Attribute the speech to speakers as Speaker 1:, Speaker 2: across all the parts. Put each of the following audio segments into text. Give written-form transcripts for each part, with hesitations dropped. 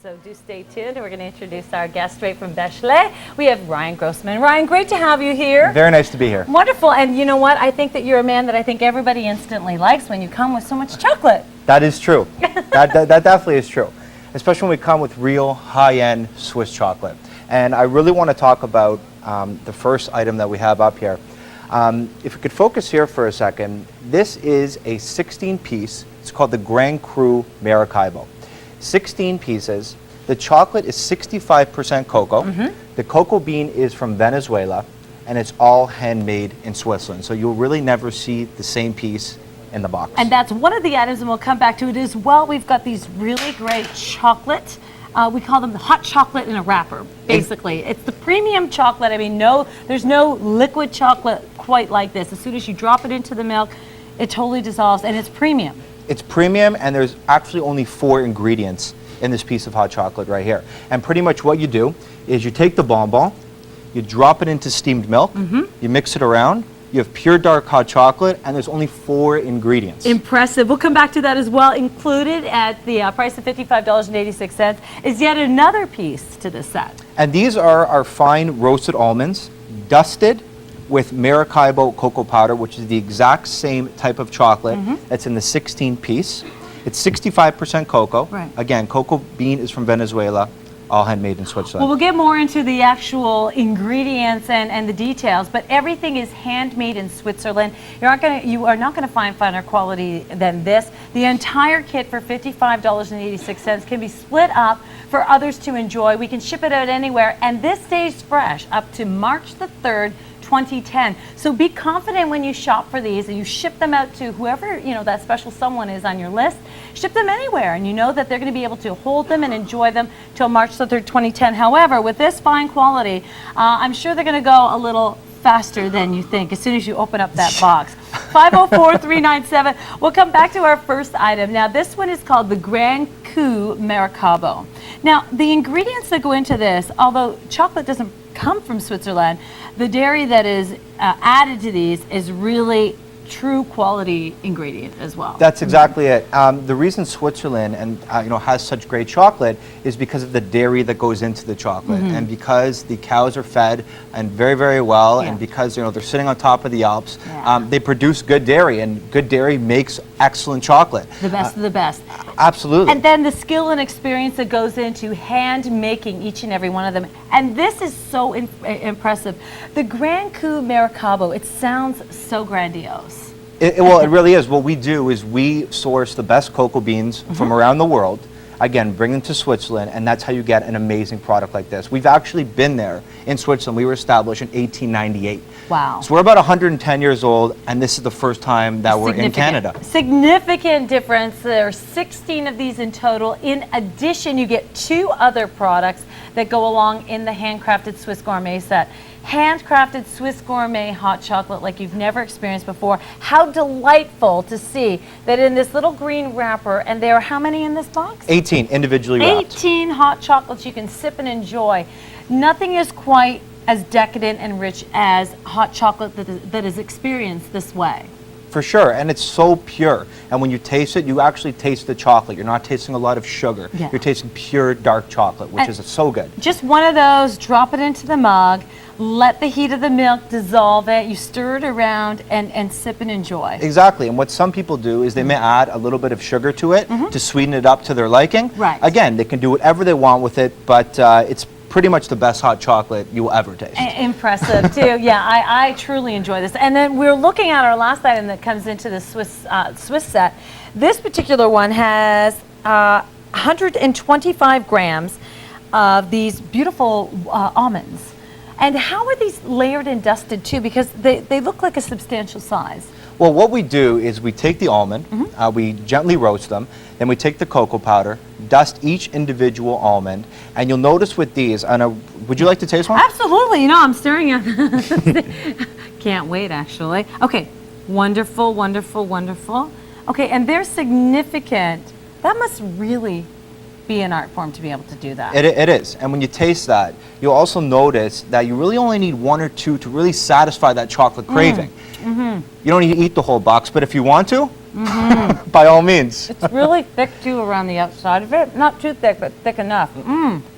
Speaker 1: So do stay tuned. We're going to introduce our guest straight from Beschle. We have Ryan Grossman. Ryan, great to have you here.
Speaker 2: Very nice to be here.
Speaker 1: Wonderful. And you know what? I think that you're a man that I think everybody instantly likes when you come with so much chocolate.
Speaker 2: That is true. that definitely is true. Especially when we come with real high-end Swiss chocolate. And I really want to talk about the first item that we have up here. If we could focus here for a second, this is a 16-piece. It's called the Grand Cru Maracaibo. 16 pieces. The chocolate is 65% cocoa. The cocoa bean is from Venezuela, and it's all handmade in Switzerland. So you'll really never see the same piece in the box.
Speaker 1: And that's one of the items, and we'll come back to it as well. We've got these really great chocolate. We call them the hot chocolate in a wrapper, basically. It's the premium chocolate. I mean, there's no liquid chocolate quite like this. As soon as you drop it into the milk, it totally dissolves, and it's premium.
Speaker 2: It's premium, and there's actually only 4 ingredients in this piece of hot chocolate right here. And pretty much what you do is you take the bonbon, you drop it into steamed milk, you mix it around, you have pure dark hot chocolate, and there's only 4 ingredients.
Speaker 1: Impressive. We'll come back to that as well. Included at the price of $55.86 is yet another piece to this set.
Speaker 2: And these are our fine roasted almonds, dusted with Maracaibo cocoa powder, which is the exact same type of chocolate that's in the 16 piece. It's 65% cocoa.
Speaker 1: Right.
Speaker 2: Again, cocoa bean is from Venezuela, all handmade in Switzerland.
Speaker 1: Well, we'll get more into the actual ingredients and the details, but everything is handmade in Switzerland. You are not going to find finer quality than this. The entire kit for $55.86 can be split up for others to enjoy. We can ship it out anywhere, and this stays fresh up to March the 3rd, 2010. So be confident when you shop for these and you ship them out to whoever that special someone is on your list. Ship them anywhere, and you know that they're going to be able to hold them and enjoy them till March the 3rd, 2010. However, with this fine quality, I'm sure they're going to go a little faster than you think as soon as you open up that box. 504-397. We'll come back to our first item. Now, this one is called the Grand Cru Maracaibo. Now, the ingredients that go into this, although chocolate doesn't come from Switzerland, the dairy that is added to these is really true quality ingredient as well.
Speaker 2: That's exactly it. The reason Switzerland has such great chocolate is because of the dairy that goes into the chocolate, and because the cows are fed and very, very well, and because they're sitting on top of the Alps, they produce good dairy, and good dairy makes excellent chocolate.
Speaker 1: The best of the best.
Speaker 2: Absolutely.
Speaker 1: And then the skill and experience that goes into hand making each and every one of them. And this is so impressive. The Grand Cru Maracaibo, it sounds so grandiose.
Speaker 2: Well, it really is. What we do is we source the best cocoa beans from around the world, again, bring them to Switzerland, and that's how you get an amazing product like this. We've actually been there in Switzerland. We were established in 1898.
Speaker 1: Wow.
Speaker 2: So we're about 110 years old, and this is the first time that we're in Canada.
Speaker 1: Significant difference. There are 16 of these in total. In addition, you get 2 other products that go along in the handcrafted Swiss Gourmet set. Handcrafted Swiss Gourmet hot chocolate like you've never experienced before. How delightful to see that in this little green wrapper, and there are how many in this box?
Speaker 2: 18 individually wrapped.
Speaker 1: 18 hot chocolates you can sip and enjoy. Nothing is quite as decadent and rich as hot chocolate that is experienced this way.
Speaker 2: For sure, and it's so pure. And when you taste it, you actually taste the chocolate. You're not tasting a lot of sugar.
Speaker 1: Yeah.
Speaker 2: You're tasting pure dark chocolate, which is so good.
Speaker 1: Just one of those, drop it into the mug, let the heat of the milk dissolve it, you stir it around, and sip and enjoy.
Speaker 2: Exactly, and what some people do is they may add a little bit of sugar to it to sweeten it up to their liking.
Speaker 1: Right.
Speaker 2: Again, they can do whatever they want with it, but it's pretty much the best hot chocolate you will ever taste.
Speaker 1: Impressive too. Yeah, I truly enjoy this. And then we're looking at our last item that comes into the Swiss set. This particular one has 125 grams of these beautiful almonds. And how are these layered and dusted too? Because they look like a substantial size.
Speaker 2: Well, what we do is we take the almond, we gently roast them, then we take the cocoa powder, dust each individual almond, and you'll notice with these, would you like to taste one?
Speaker 1: Absolutely. I'm staring at can't wait, actually. Okay, wonderful, wonderful, wonderful. Okay, and they're significant. That must really be an art form to be able to do that.
Speaker 2: It is, and when you taste that, you'll also notice that you really only need 1 or 2 to really satisfy that chocolate craving. You don't need to eat the whole box, but if you want to, by all means.
Speaker 1: It's really thick too around the outside of it. Not too thick, but thick enough.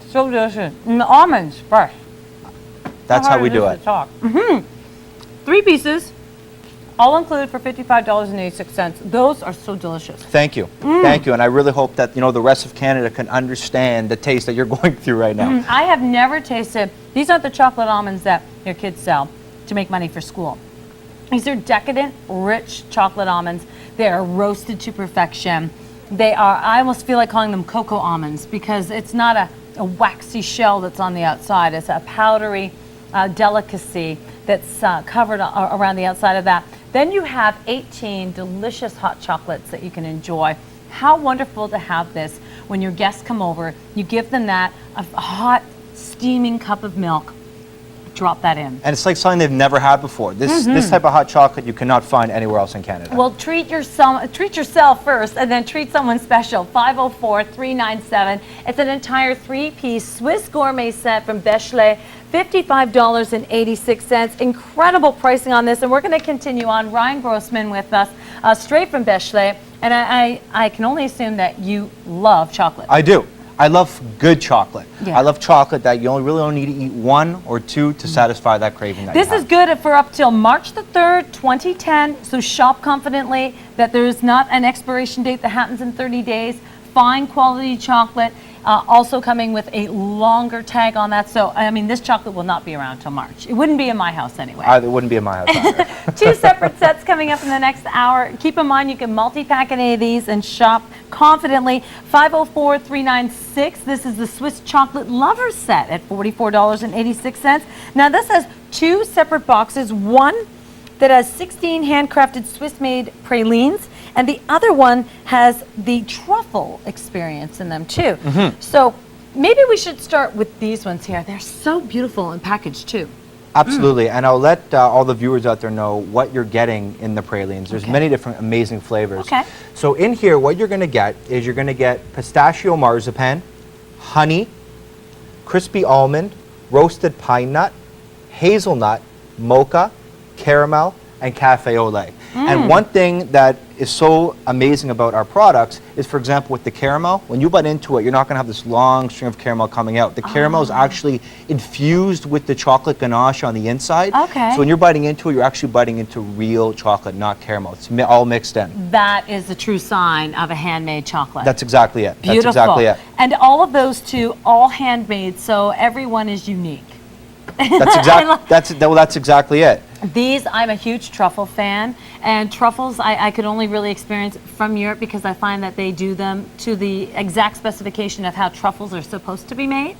Speaker 1: So delicious. And the almonds, fresh.
Speaker 2: That's how we do it.
Speaker 1: 3 pieces, all included for $55.86. Those are so delicious.
Speaker 2: Thank you. Thank you. And I really hope that, you know, the rest of Canada can understand the taste that you're going through right now.
Speaker 1: I have never tasted, these aren't the chocolate almonds that your kids sell to make money for school. These are decadent, rich chocolate almonds. They are roasted to perfection. They are, I almost feel like calling them cocoa almonds because it's not a waxy shell that's on the outside. It's a powdery delicacy that's covered around the outside of that. Then you have 18 delicious hot chocolates that you can enjoy. How wonderful to have this when your guests come over. You give them that, a hot, steaming cup of milk. Drop that in.
Speaker 2: And it's like something they've never had before. This type of hot chocolate you cannot find anywhere else in Canada.
Speaker 1: Well, treat yourself first and then treat someone special. 504-397. It's an entire 3-piece Swiss gourmet set from Beschle. $55.86. Incredible pricing on this, and we're going to continue on. Ryan Grossman with us, straight from Beschle, and I can only assume that you love chocolate.
Speaker 2: I do. I love good chocolate.
Speaker 1: Yeah.
Speaker 2: I love chocolate that you really only need to eat 1 or 2 to satisfy that craving that
Speaker 1: This
Speaker 2: you
Speaker 1: is
Speaker 2: have.
Speaker 1: good for up till March the 3rd, 2010, so shop confidently that there's not an expiration date that happens in 30 days. Fine quality chocolate. Also coming with a longer tag on that. So, I mean, this chocolate will not be around till March. It wouldn't be in my house anyway.
Speaker 2: It wouldn't be in my house either.
Speaker 1: 2 separate sets coming up in the next hour. Keep in mind you can multi-pack any of these and shop confidently. 504-396. This is the Swiss Chocolate Lover set at $44.86. Now, this has 2 separate boxes. One that has 16 handcrafted Swiss-made pralines, and the other one has the truffle experience in them too. So maybe we should start with these ones here. They're so beautiful and packaged too.
Speaker 2: Absolutely, and I'll let all the viewers out there know what you're getting in the pralines. There's many different amazing flavors.
Speaker 1: Okay.
Speaker 2: So in here, what you're going to get is you're going to get pistachio marzipan, honey, crispy almond, roasted pine nut, hazelnut, mocha, caramel, and cafe au lait. And one thing that is so amazing about our products is, for example, with the caramel, when you bite into it, you're not going to have this long string of caramel coming out. The caramel is actually infused with the chocolate ganache on the inside.
Speaker 1: Okay.
Speaker 2: So when you're biting into it, you're actually biting into real chocolate, not caramel. It's all mixed in.
Speaker 1: That is the true sign of a handmade chocolate.
Speaker 2: That's exactly it.
Speaker 1: Beautiful.
Speaker 2: That's exactly it.
Speaker 1: And all of those two, all handmade, so everyone is unique.
Speaker 2: That's exactly it.
Speaker 1: These, I'm a huge truffle fan, and truffles I could only really experience from Europe because I find that they do them to the exact specification of how truffles are supposed to be made.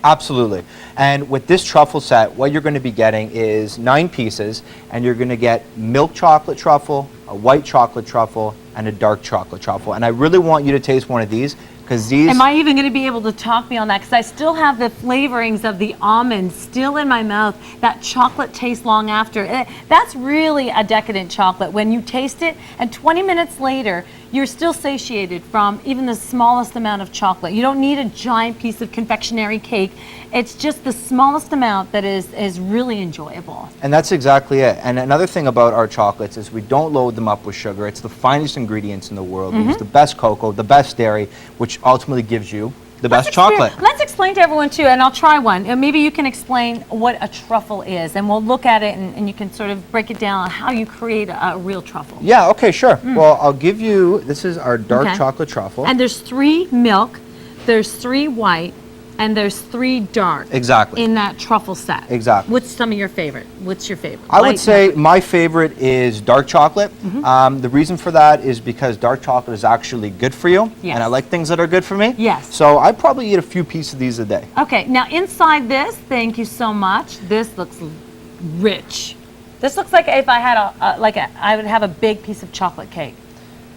Speaker 2: Absolutely. And with this truffle set, what you're going to be getting is 9 pieces, and you're going to get milk chocolate truffle, a white chocolate truffle, and a dark chocolate truffle. And I really want you to taste one of these, because these...
Speaker 1: Am I even going to be able to talk me on that? Because I still have the flavorings of the almonds still in my mouth. That chocolate taste long after. That's really a decadent chocolate. When you taste it, and 20 minutes later, you're still satiated from even the smallest amount of chocolate. You don't need a giant piece of confectionery cake. It's just the smallest amount that is really enjoyable.
Speaker 2: And that's exactly it. And another thing about our chocolates is we don't load them up with sugar. It's the finest ingredients in the world. We use the best cocoa, the best dairy, which ultimately gives you the best chocolate.
Speaker 1: Let's explain to everyone too, and I'll try one. And maybe you can explain what a truffle is, and we'll look at it and you can sort of break it down on how you create a real truffle.
Speaker 2: Yeah, okay, sure. Well, I'll give you, this is our dark chocolate truffle.
Speaker 1: And there's 3 milk, there's 3 white, and there's 3 dark.
Speaker 2: Exactly.
Speaker 1: In that truffle set.
Speaker 2: Exactly.
Speaker 1: What's some of your favorite? What's your favorite?
Speaker 2: I would say my favorite is dark chocolate. The reason for that is because dark chocolate is actually good for you.
Speaker 1: Yes.
Speaker 2: And I like things that are good for me.
Speaker 1: Yes.
Speaker 2: So I probably eat a few pieces of these a day.
Speaker 1: Okay, now inside this, thank you so much. This looks rich. This looks like if I had I would have a big piece of chocolate cake.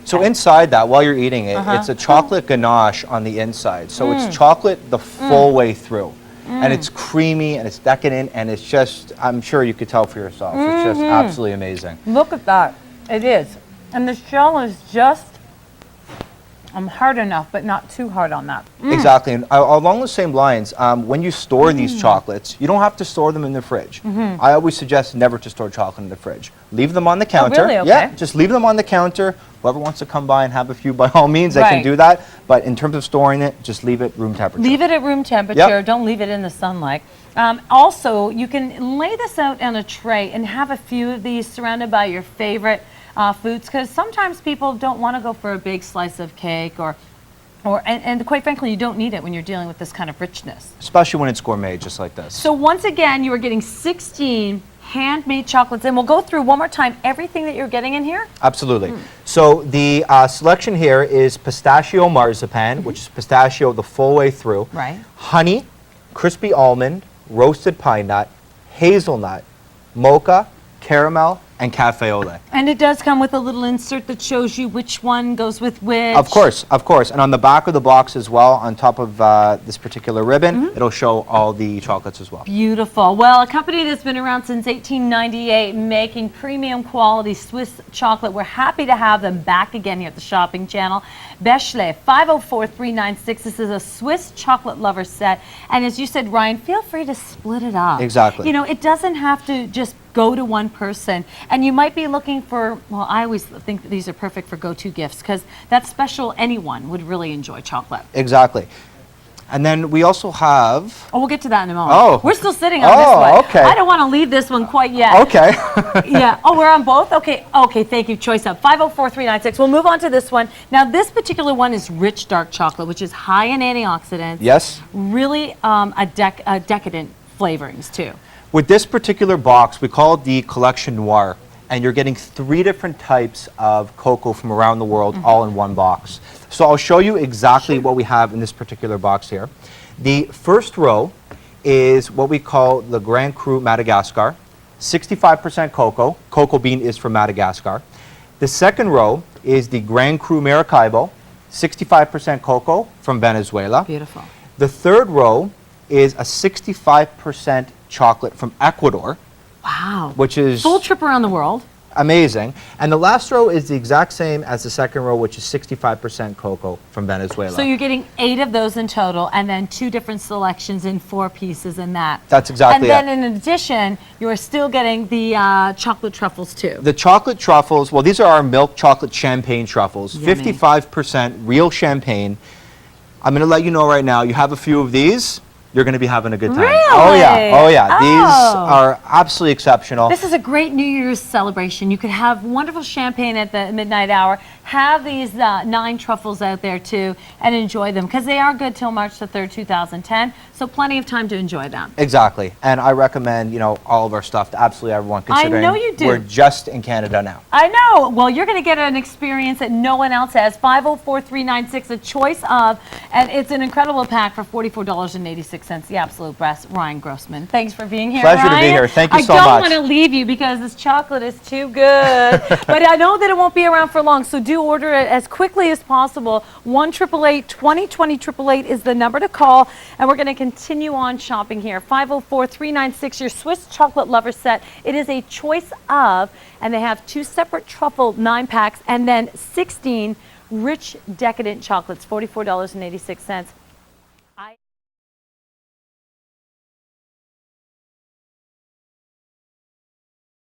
Speaker 2: So inside that, while you're eating it, it's a chocolate ganache on the inside. So it's chocolate the full way through. And it's creamy and it's decadent and it's just, I'm sure you could tell for yourself. It's just absolutely amazing.
Speaker 1: Look at that. It is. And the shell is just I'm hard enough, but not too hard on that.
Speaker 2: Exactly. And along the same lines, when you store these chocolates, you don't have to store them in the fridge. I always suggest never to store chocolate in the fridge. Leave them on the counter.
Speaker 1: really? Okay.
Speaker 2: Yeah, just leave them on the counter. Whoever wants to come by and have a few, by all means, they can
Speaker 1: Right.
Speaker 2: do that. But in terms of storing it, just leave it room temperature.
Speaker 1: Leave it at room temperature. Don't leave it in the sunlight. Also, you can lay this out on a tray and have a few of these surrounded by your favorite foods, because sometimes people don't want to go for a big slice of cake and quite frankly, you don't need it when you're dealing with this kind of richness.
Speaker 2: Especially when it's gourmet, just like this.
Speaker 1: So once again, you are getting 16 handmade chocolates, and we'll go through one more time everything that you're getting in here.
Speaker 2: Absolutely. So the selection here is pistachio marzipan, which is pistachio the full way through.
Speaker 1: Right.
Speaker 2: Honey, crispy almond, roasted pine nut, hazelnut, mocha, caramel, and cafe au lait.
Speaker 1: And it does come with a little insert that shows you which one goes with which.
Speaker 2: Of course, of course. And on the back of the box as well, on top of this particular ribbon, it'll show all the chocolates as well.
Speaker 1: Beautiful. Well, a company that's been around since 1898 making premium quality Swiss chocolate. We're happy to have them back again here at the Shopping Channel. Beschle, 504396. This is a Swiss chocolate lover set. And as you said, Ryan, feel free to split it up.
Speaker 2: Exactly.
Speaker 1: You know, it doesn't have to just go to one person. And you might be looking for, well, I always think that these are perfect for go-to gifts because that's special. Anyone would really enjoy chocolate.
Speaker 2: Exactly. And then we also have...
Speaker 1: Oh, we'll get to that in a moment.
Speaker 2: Oh.
Speaker 1: We're still sitting on this one.
Speaker 2: Okay.
Speaker 1: I don't want to leave this one quite yet.
Speaker 2: Okay.
Speaker 1: Yeah. Oh, we're on both? Okay. Okay, thank you. Choice up. 504396. We'll move on to this one. Now, this particular one is rich dark chocolate, which is high in antioxidants.
Speaker 2: Yes.
Speaker 1: Really decadent flavorings, too.
Speaker 2: With this particular box, we call it the Collection Noir, and you're getting 3 different types of cocoa from around the world all in one box. So I'll show you exactly what we have in this particular box here. The first row is what we call the Grand Cru Madagascar, 65% cocoa. Cocoa bean is from Madagascar. The second row is the Grand Cru Maracaibo, 65% cocoa from Venezuela.
Speaker 1: Beautiful.
Speaker 2: The third row is a 65% chocolate from Ecuador,
Speaker 1: Wow.
Speaker 2: which is
Speaker 1: Full trip around the world.
Speaker 2: amazing. And the last row is the exact same as the second row, which is 65% cocoa from Venezuela.
Speaker 1: So you're getting 8 of those in total, and then 2 different selections in 4 pieces in that.
Speaker 2: That's exactly
Speaker 1: And then
Speaker 2: it.
Speaker 1: in addition, you are still getting the chocolate truffles too.
Speaker 2: The chocolate truffles, well, these are our milk chocolate champagne truffles,
Speaker 1: Yummy.
Speaker 2: 55% real champagne. I'm going to let you know right now, you have a few of these, you're going to be having a good time.
Speaker 1: Really?
Speaker 2: Oh, yeah. Oh, yeah. These
Speaker 1: Oh.
Speaker 2: are absolutely exceptional.
Speaker 1: This is a great New Year's celebration. You could have wonderful champagne at the midnight hour, have these 9 truffles out there too, and enjoy them because they are good till March the 3rd, 2010. So plenty of time to enjoy them.
Speaker 2: Exactly. And I recommend, you know, all of our stuff to absolutely everyone, considering
Speaker 1: know you do.
Speaker 2: we're just in Canada now.
Speaker 1: I know. Well, you're going to get an experience that no one else has. 504396, a choice of, and it's an incredible pack for $44.86. The absolute best. Ryan Grossman, thanks for being here.
Speaker 2: Pleasure to be
Speaker 1: Ryan.
Speaker 2: here. Thank you so
Speaker 1: I don't
Speaker 2: much.
Speaker 1: want to leave you because this chocolate is too good, but I know that it won't be around for long. So do order it as quickly as possible. 1-888-2020-888 is the number to call, and we're going to continue on shopping here. 504396, your Swiss chocolate lover set. It is a choice of, and they have 2 separate truffle 9-packs, and then 16 rich decadent chocolates, $44.86.